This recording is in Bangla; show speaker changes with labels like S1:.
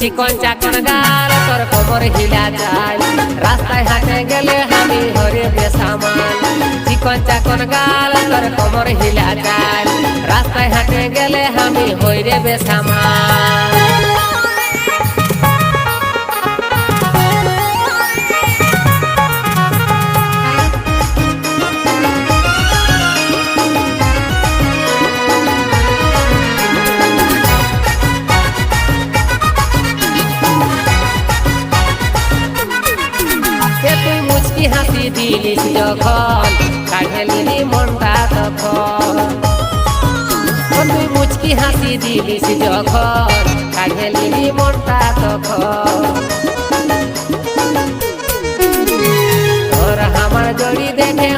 S1: চিকন চাকন গাল তোর কোমর হিলা চাল রাস্তায় হাঁটে গেলে আমি হরে বেসামাল চিকন চাকন গাল তোর কোমর হিলা চাল রাস্তায় হাঁটে গেলে আমি হইরে বেসামাল হাসি দিলিস যখন কাঢ়েলি মনটা তখন তুই মুচকি হাসি দিলিস যখন কাঢ়েলি মনটা তখন তোর আমার জড়ি দেখে